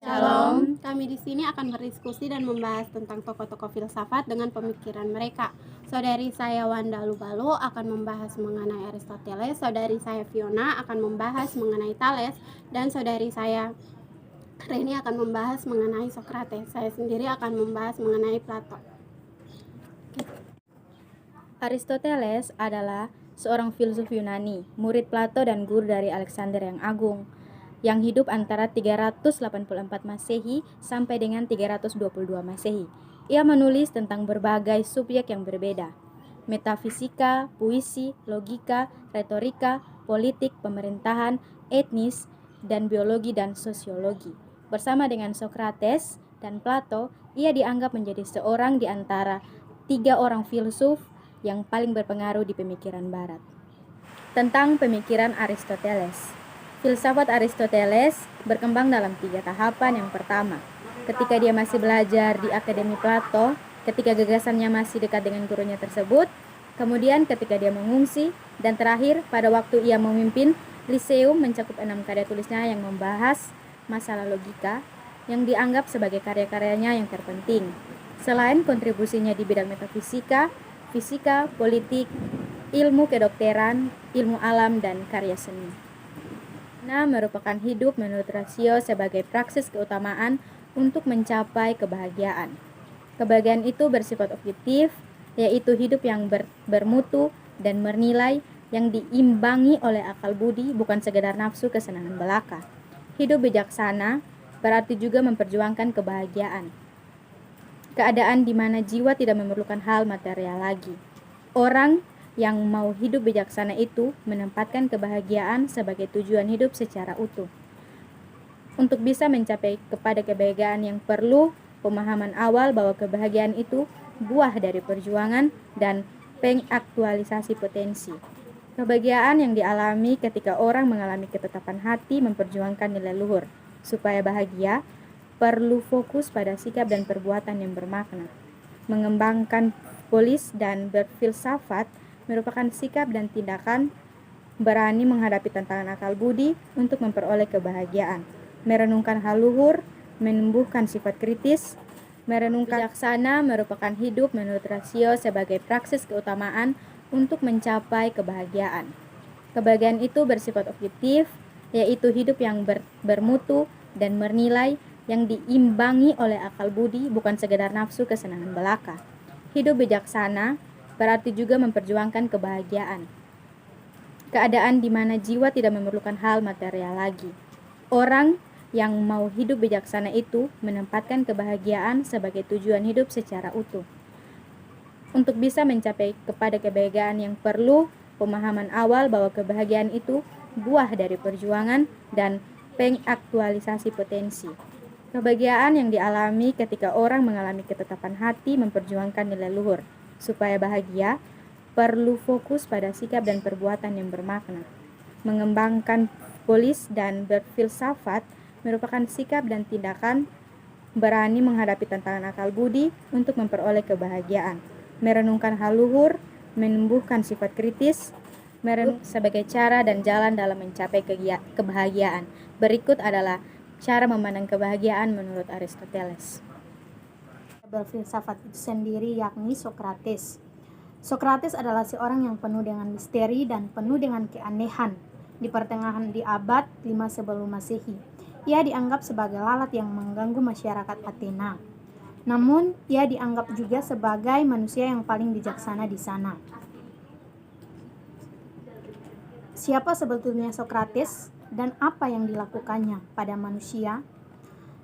Shalom, kami di sini akan berdiskusi dan membahas tentang tokoh-tokoh filsafat dengan pemikiran mereka. Saudari saya Wanda Lubalu akan membahas mengenai Aristoteles, saudari saya Fiona akan membahas mengenai Thales, dan saudari saya Reni akan membahas mengenai Socrates. Saya sendiri akan membahas mengenai Plato. Aristoteles adalah seorang filsuf Yunani, murid Plato dan guru dari Alexander yang Agung, yang hidup antara 384 Masehi sampai dengan 322 Masehi. Ia menulis tentang berbagai subjek yang berbeda: metafisika, puisi, logika, retorika, politik, pemerintahan, etnis, dan biologi dan sosiologi. Bersama dengan Socrates dan Plato, ia dianggap menjadi seorang di antara 3 orang filsuf yang paling berpengaruh di pemikiran Barat. Tentang pemikiran Aristoteles. Filsafat Aristoteles berkembang dalam 3 tahapan. Yang pertama, ketika dia masih belajar di Akademi Plato, ketika gagasannya masih dekat dengan gurunya tersebut, kemudian ketika dia mengungsi, dan terakhir pada waktu ia memimpin Lyceum mencakup 6 karya tulisnya yang membahas masalah logika yang dianggap sebagai karya-karyanya yang terpenting. Selain kontribusinya di bidang metafisika, fisika, politik, ilmu kedokteran, ilmu alam, dan karya seni. Merupakan hidup menurut rasio sebagai praksis keutamaan untuk mencapai kebahagiaan. Kebahagiaan itu bersifat objektif, yaitu hidup yang bermutu dan bernilai yang diimbangi oleh akal budi, bukan sekedar nafsu kesenangan belaka. Hidup bijaksana berarti juga memperjuangkan kebahagiaan, keadaan di mana jiwa tidak memerlukan hal material lagi. Orang yang mau hidup bijaksana itu menempatkan kebahagiaan sebagai tujuan hidup secara utuh. Untuk bisa mencapai kepada kebahagiaan yang perlu pemahaman awal bahwa kebahagiaan itu buah dari perjuangan dan pengaktualisasi potensi. Kebahagiaan yang dialami ketika orang mengalami ketetapan hati memperjuangkan nilai luhur. Supaya bahagia, perlu fokus pada sikap dan perbuatan yang bermakna. Mengembangkan polis dan berfilsafat merupakan sikap dan tindakan berani menghadapi tantangan akal budi untuk memperoleh kebahagiaan. Merenungkan hal luhur, menumbuhkan sifat kritis, merenungkan bijaksana merupakan hidup menurut rasio sebagai praksis keutamaan untuk mencapai kebahagiaan. Kebahagiaan itu bersifat objektif, yaitu hidup yang bermutu dan bernilai yang diimbangi oleh akal budi, bukan sekedar nafsu kesenangan belaka. Hidup bijaksana berarti juga memperjuangkan kebahagiaan, keadaan di mana jiwa tidak memerlukan hal material lagi. Orang yang mau hidup bijaksana itu menempatkan kebahagiaan sebagai tujuan hidup secara utuh. Untuk bisa mencapai kepada kebahagiaan yang perlu pemahaman awal bahwa kebahagiaan itu buah dari perjuangan dan pengaktualisasi potensi. Kebahagiaan yang dialami ketika orang mengalami ketetapan hati memperjuangkan nilai luhur. Supaya bahagia, perlu fokus pada sikap dan perbuatan yang bermakna. Mengembangkan polis dan berfilsafat merupakan sikap dan tindakan berani menghadapi tantangan akal budi untuk memperoleh kebahagiaan. Merenungkan hal luhur, menumbuhkan sifat kritis, sebagai cara dan jalan dalam mencapai kebahagiaan. Berikut adalah cara memandang kebahagiaan menurut Aristoteles. Berfilsafat itu sendiri yakni Socrates. Socrates adalah seorang yang penuh dengan misteri dan penuh dengan keanehan. Di pertengahan di abad 5 sebelum Masehi, ia dianggap sebagai lalat yang mengganggu masyarakat Athena. Namun, ia dianggap juga sebagai manusia yang paling bijaksana di sana. Siapa sebetulnya Socrates dan apa yang dilakukannya pada manusia?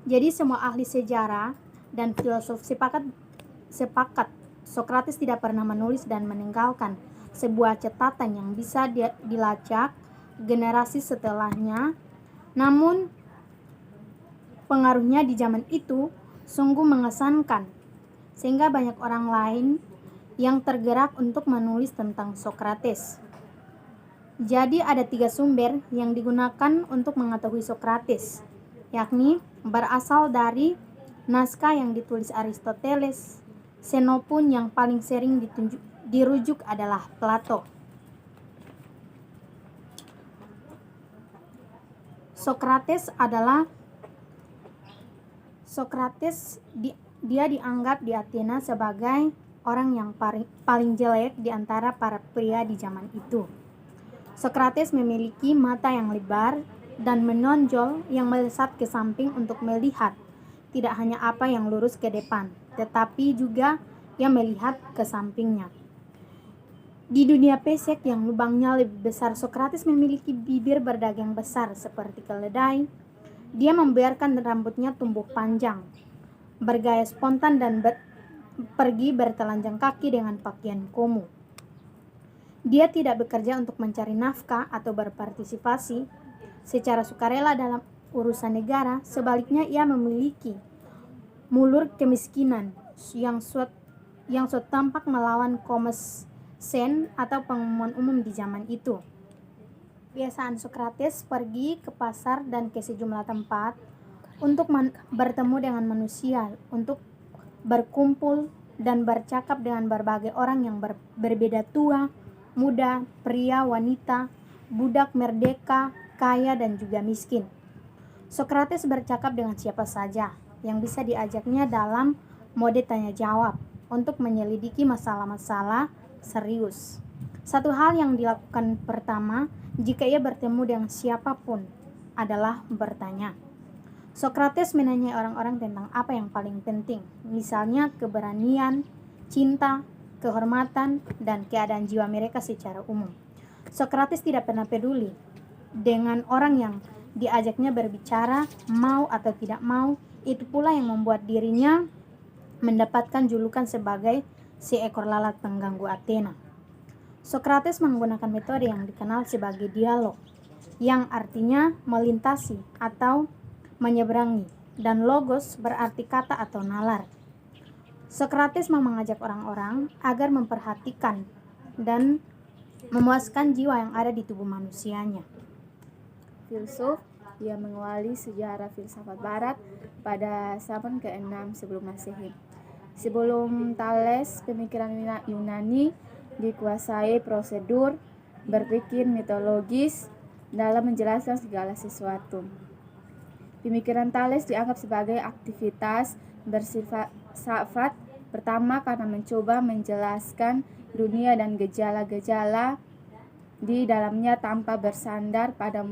Jadi semua ahli sejarah dan filosof sepakat Socrates tidak pernah menulis dan meninggalkan sebuah catatan yang bisa dilacak generasi setelahnya. Namun pengaruhnya di zaman itu sungguh mengesankan, sehingga banyak orang lain yang tergerak untuk menulis tentang Socrates. Jadi ada 3 sumber yang digunakan untuk mengetahui Socrates, yakni berasal dari naskah yang ditulis Aristoteles, Xenophon yang paling sering dirujuk adalah Plato. Socrates adalah Sokrates dia dianggap di Athena sebagai orang yang paling jelek di antara para pria di zaman itu. Sokrates memiliki mata yang lebar dan menonjol yang melesat ke samping untuk melihat tidak hanya apa yang lurus ke depan, tetapi juga yang melihat ke sampingnya. Di dunia pesek yang lubangnya lebih besar, Sokrates memiliki bibir berdagang besar seperti keledai. Dia membiarkan rambutnya tumbuh panjang, bergaya spontan dan pergi bertelanjang kaki dengan pakaian kumuh. Dia tidak bekerja untuk mencari nafkah atau berpartisipasi secara sukarela dalam urusan negara. Sebaliknya, ia memiliki mulur kemiskinan yang tampak melawan Komesen atau pengumuman umum di zaman itu. Kebiasaan Sokrates pergi ke pasar dan ke sejumlah tempat untuk bertemu dengan manusia, untuk berkumpul dan bercakap dengan berbagai orang yang berbeda tua, muda, pria, wanita, budak, merdeka, kaya, dan juga miskin. Sokrates bercakap dengan siapa saja yang bisa diajaknya dalam mode tanya jawab untuk menyelidiki masalah-masalah serius. Satu hal yang dilakukan pertama jika ia bertemu dengan siapapun adalah bertanya. Sokrates menanyai orang-orang tentang apa yang paling penting, misalnya keberanian, cinta, kehormatan, dan keadaan jiwa mereka secara umum. Sokrates tidak pernah peduli dengan orang yang diajaknya berbicara, mau atau tidak mau. Itu pula yang membuat dirinya mendapatkan julukan sebagai seekor lalat pengganggu Athena. Sokrates menggunakan metode yang dikenal sebagai dialog, yang artinya melintasi atau menyeberangi, dan logos berarti kata atau nalar. Sokrates mau mengajak orang-orang agar memperhatikan dan memuaskan jiwa yang ada di tubuh manusianya. Filsuf yang mengawali sejarah filsafat barat pada zaman ke-6 sebelum Masehi. Sebelum Thales, pemikiran Yunani dikuasai prosedur berpikir mitologis dalam menjelaskan segala sesuatu. Pemikiran Thales dianggap sebagai aktivitas bersifat pertama karena mencoba menjelaskan dunia dan gejala-gejala di dalamnya tanpa bersandar pada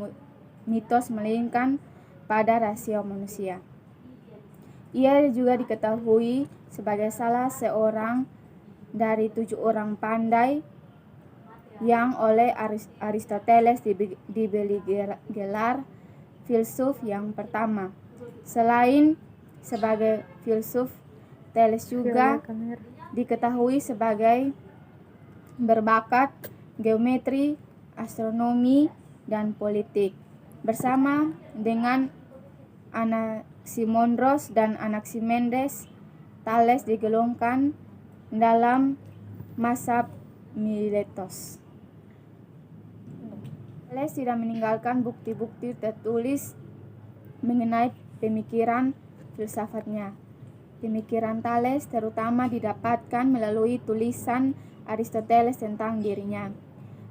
mitos melainkan pada rasio manusia. Ia juga diketahui sebagai salah seorang dari 7 orang pandai yang oleh Aristoteles diberi gelar filsuf yang pertama. Selain sebagai filsuf, Thales juga diketahui sebagai berbakat geometri, astronomi, dan politik. Bersama dengan Anaximandros dan Anaximenes, Thales digolongkan dalam mazhab Miletos. Thales tidak meninggalkan bukti-bukti tertulis mengenai pemikiran filsafatnya. Pemikiran Thales terutama didapatkan melalui tulisan Aristoteles tentang dirinya.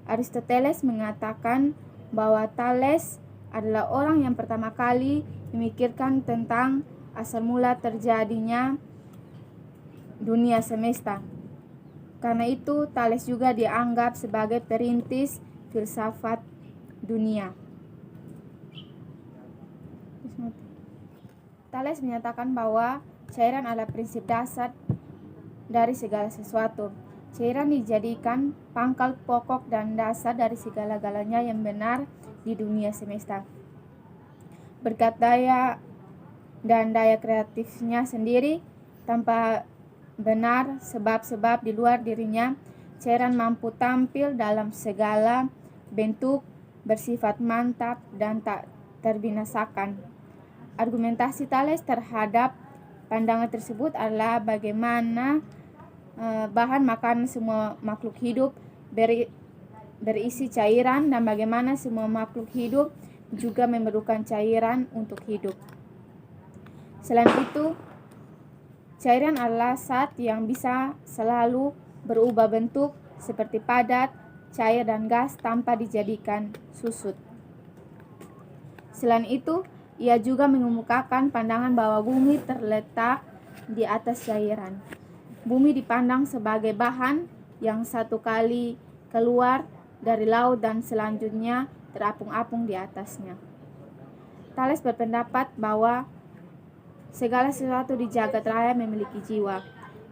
Aristoteles mengatakan bahwa Thales adalah orang yang pertama kali memikirkan tentang asal mula terjadinya dunia semesta. Karena itu, Thales juga dianggap sebagai perintis filsafat dunia. Thales menyatakan bahwa cairan adalah prinsip dasar dari segala sesuatu. Cairan dijadikan pangkal pokok dan dasar dari segala-galanya yang benar di dunia semesta. Berkat daya dan daya kreatifnya sendiri, tanpa benar sebab-sebab di luar dirinya, cairan mampu tampil dalam segala bentuk, bersifat mantap dan tak terbinasakan. Argumentasi Thales terhadap pandangan tersebut adalah bagaimana bahan makanan semua makhluk hidup berisi cairan dan bagaimana semua makhluk hidup juga memerlukan cairan untuk hidup. Selain itu, cairan adalah zat yang bisa selalu berubah bentuk seperti padat, cair, dan gas tanpa dijadikan susut. Selain itu, Ia juga mengemukakan pandangan bahwa bumi terletak di atas cairan. Bumi dipandang sebagai bahan yang satu kali keluar dari laut dan selanjutnya terapung-apung di atasnya. Thales berpendapat bahwa segala sesuatu di jagat raya memiliki jiwa.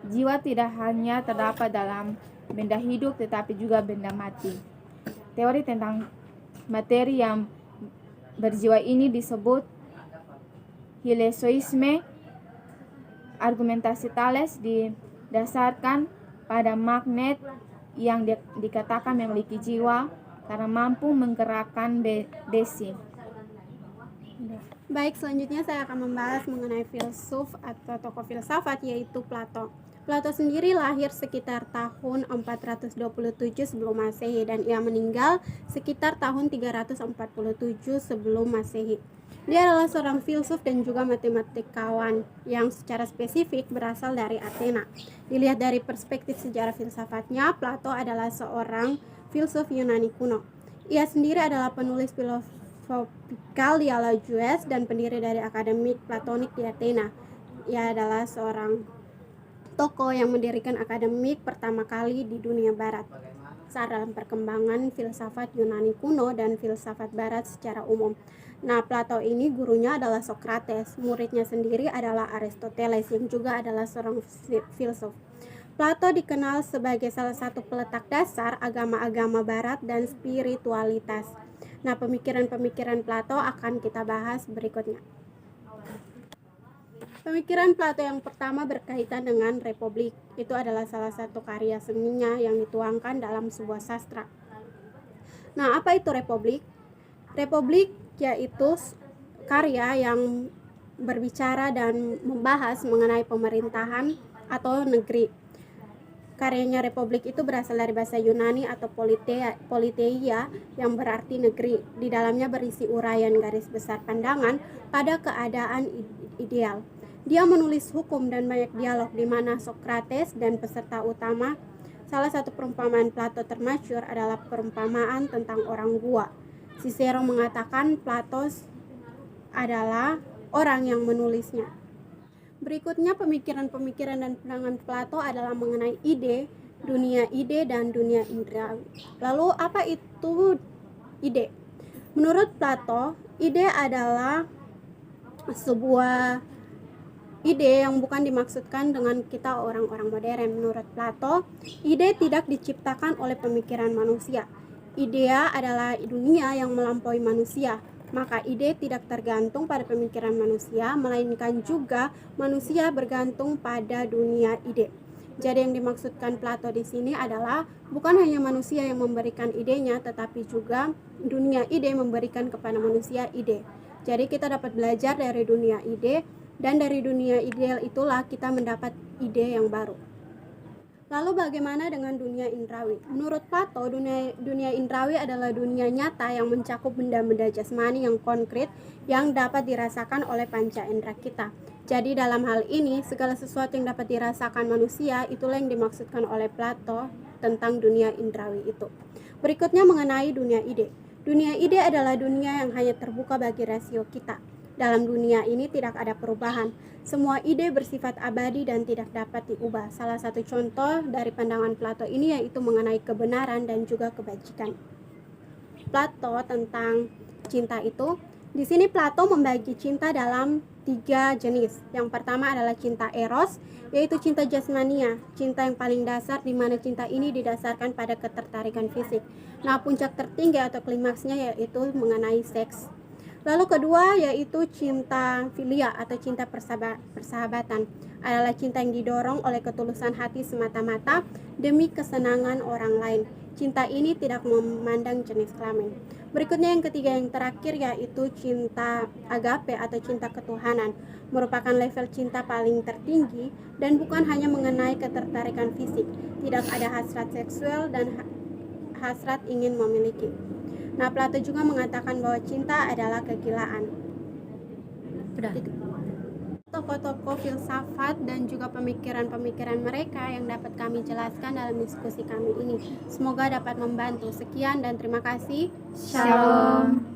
Jiwa tidak hanya terdapat dalam benda hidup tetapi juga benda mati. Teori tentang materi yang berjiwa ini disebut hilesoisme. Argumentasi Thales didasarkan pada magnet yang dikatakan memiliki jiwa karena mampu menggerakkan besi. Baik, selanjutnya saya akan membahas mengenai filsuf atau tokoh filsafat, yaitu Plato. Plato sendiri lahir sekitar tahun 427 sebelum Masehi dan ia meninggal sekitar tahun 347 sebelum Masehi. Dia adalah seorang filsuf dan juga matematikawan yang secara spesifik berasal dari Athena. Dilihat dari perspektif sejarah filsafatnya, Plato adalah seorang filsuf Yunani kuno. Ia sendiri adalah penulis filosofal di Algiers dan pendiri dari Akademik Platonik di Athena. Ia adalah seorang tokoh yang mendirikan akademik pertama kali di dunia barat saat dalam perkembangan filsafat Yunani kuno dan filsafat barat secara umum. Nah, Plato ini gurunya adalah Socrates, muridnya sendiri adalah Aristoteles yang juga adalah seorang filsuf. Plato dikenal sebagai salah satu peletak dasar agama-agama barat dan spiritualitas. Nah, pemikiran-pemikiran Plato akan kita bahas berikutnya. Pemikiran Plato yang pertama berkaitan dengan republik. Itu adalah salah satu karya seninya yang dituangkan dalam sebuah sastra. Nah, apa itu republik? Republik yaitu karya yang berbicara dan membahas mengenai pemerintahan atau negeri. Karyanya republik itu berasal dari bahasa Yunani atau politeia yang berarti negeri. Di dalamnya berisi uraian garis besar pandangan pada keadaan ideal. Dia menulis hukum dan banyak dialog di mana Socrates dan peserta utama. Salah satu perumpamaan Plato termasyhur adalah perumpamaan tentang orang gua. Cicero mengatakan Plato adalah orang yang menulisnya. Berikutnya pemikiran-pemikiran dan pandangan Plato adalah mengenai ide, dan dunia indrawi. Lalu apa itu ide? Menurut Plato, ide adalah sebuah ide yang bukan dimaksudkan dengan kita orang-orang modern. Menurut Plato, ide tidak diciptakan oleh pemikiran manusia. Idea adalah dunia yang melampaui manusia. Maka ide tidak tergantung pada pemikiran manusia, melainkan juga manusia bergantung pada dunia ide. Jadi yang dimaksudkan Plato di sini adalah bukan hanya manusia yang memberikan idenya, tetapi juga dunia ide memberikan kepada manusia ide. Jadi kita dapat belajar dari dunia ide, dan dari dunia ideal itulah kita mendapat ide yang baru. Lalu bagaimana dengan dunia indrawi? Menurut Plato, dunia indrawi adalah dunia nyata yang mencakup benda-benda jasmani yang konkret yang dapat dirasakan oleh panca indera kita. Jadi dalam hal ini, segala sesuatu yang dapat dirasakan manusia, itulah yang dimaksudkan oleh Plato tentang dunia indrawi itu. Berikutnya mengenai dunia ide. Dunia ide adalah dunia yang hanya terbuka bagi rasio kita. Dalam dunia ini tidak ada perubahan. Semua ide bersifat abadi dan tidak dapat diubah. Salah satu contoh dari pandangan Plato ini yaitu mengenai kebenaran dan juga kebajikan. Plato tentang cinta itu, di sini Plato membagi cinta dalam 3 jenis. Yang pertama adalah cinta eros, yaitu cinta jasmania, cinta yang paling dasar di mana cinta ini didasarkan pada ketertarikan fisik. Nah, puncak tertinggi atau klimaksnya yaitu mengenai seks. Lalu kedua yaitu cinta filia atau cinta persahabatan, adalah cinta yang didorong oleh ketulusan hati semata-mata demi kesenangan orang lain. Cinta ini tidak memandang jenis kelamin. Berikutnya yang ketiga yang terakhir yaitu cinta agape atau cinta ketuhanan, merupakan level cinta paling tertinggi dan bukan hanya mengenai ketertarikan fisik, tidak ada hasrat seksual dan hasrat ingin memiliki. Nah, Plato juga mengatakan bahwa cinta adalah kegilaan. Tokoh-tokoh filsafat dan juga pemikiran-pemikiran mereka yang dapat kami jelaskan dalam diskusi kami ini. Semoga dapat membantu. Sekian dan terima kasih. Shalom.